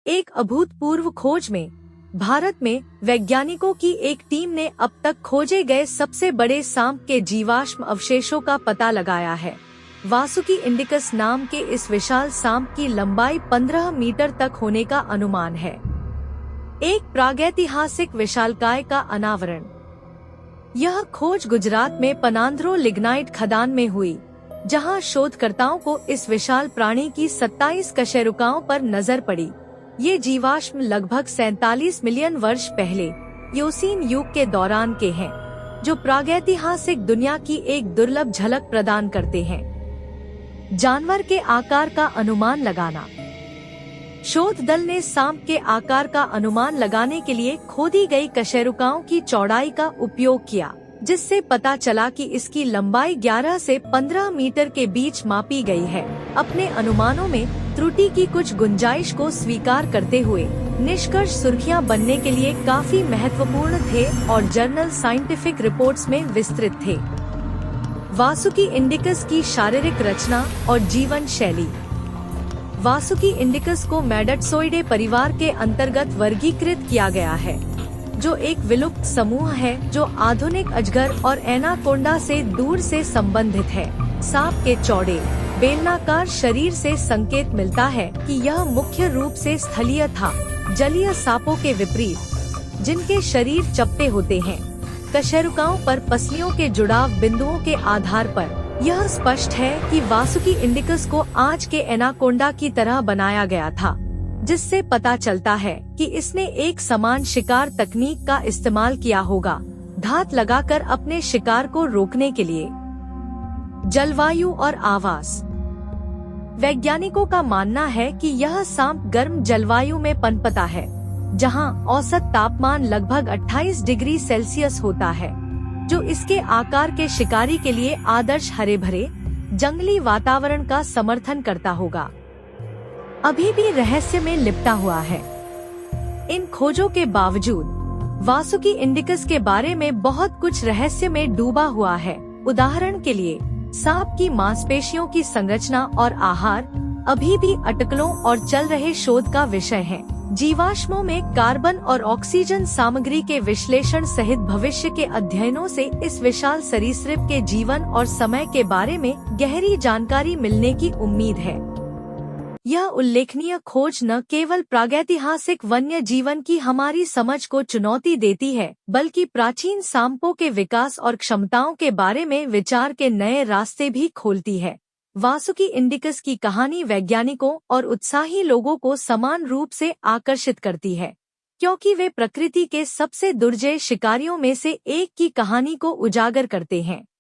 एक अभूतपूर्व खोज में भारत में वैज्ञानिकों की एक टीम ने अब तक खोजे गए सबसे बड़े सांप के जीवाश्म अवशेषों का पता लगाया है। वासुकी इंडिकस नाम के इस विशाल सांप की लंबाई 15 मीटर तक होने का अनुमान है। एक प्रागैतिहासिक विशालकाय का अनावरण। यह खोज गुजरात में पनांद्रो लिग्नाइट खदान में हुई, जहां शोधकर्ताओं को इस विशाल प्राणी की 27 कशेरुकाओं पर नजर पड़ी। ये जीवाश्म लगभग 47 मिलियन वर्ष पहले योसीन युग के दौरान के हैं, जो प्रागैतिहासिक दुनिया की एक दुर्लभ झलक प्रदान करते हैं। जानवर के आकार का अनुमान लगाना। शोध दल ने सांप के आकार का अनुमान लगाने के लिए खोदी गई कशेरुकाओं की चौड़ाई का उपयोग किया, जिससे पता चला कि इसकी लंबाई 11 से 15 मीटर के बीच मापी गई है। अपने अनुमानों में त्रुटि की कुछ गुंजाइश को स्वीकार करते हुए निष्कर्ष सुर्खियां बनने के लिए काफी महत्वपूर्ण थे और जर्नल साइंटिफिक रिपोर्ट्स में विस्तृत थे। वासुकी इंडिकस की शारीरिक रचना और जीवन शैली। वासुकी इंडिकस को मैडटसोइडे परिवार के अंतर्गत वर्गीकृत किया गया है, जो एक विलुप्त समूह है जो आधुनिक अजगर और एनाकोंडा से दूर से संबंधित है। सांप के चौड़े बेलनाकार शरीर से संकेत मिलता है कि यह मुख्य रूप से स्थलीय था, जलीय सांपों के विपरीत, जिनके शरीर चपटे होते हैं। कशेरुकाओं पर पसलियों के जुड़ाव बिंदुओं के आधार पर यह स्पष्ट है कि वासुकी इंडिकस को आज के एनाकोंडा की तरह बनाया गया था, जिससे पता चलता है कि इसने एक समान शिकार तकनीक का इस्तेमाल किया होगा, घात लगाकर अपने शिकार को रोकने के लिए। जलवायु और आवास। वैज्ञानिकों का मानना है कि यह सांप गर्म जलवायु में पनपता है, जहां औसत तापमान लगभग 28 डिग्री सेल्सियस होता है, जो इसके आकार के शिकारी के लिए आदर्श हरे भरे जंगली वातावरण का समर्थन करता होगा। अभी भी रहस्य में लिपटा हुआ है। इन खोजों के बावजूद वासुकी इंडिकस के बारे में बहुत कुछ रहस्य में डूबा हुआ है। उदाहरण के लिए सांप की मांसपेशियों की संरचना और आहार अभी भी अटकलों और चल रहे शोध का विषय है। जीवाश्मों में कार्बन और ऑक्सीजन सामग्री के विश्लेषण सहित भविष्य के अध्ययनों से इस विशाल सरीसृप के जीवन और समय के बारे में गहरी जानकारी मिलने की उम्मीद है। यह उल्लेखनीय खोज न केवल प्रागैतिहासिक वन्य जीवन की हमारी समझ को चुनौती देती है, बल्कि प्राचीन सांपों के विकास और क्षमताओं के बारे में विचार के नए रास्ते भी खोलती है। वासुकी इंडिकस की कहानी वैज्ञानिकों और उत्साही लोगों को समान रूप से आकर्षित करती है, क्योंकि वे प्रकृति के सबसे दुर्जय शिकारियों में से एक की कहानी को उजागर करते हैं।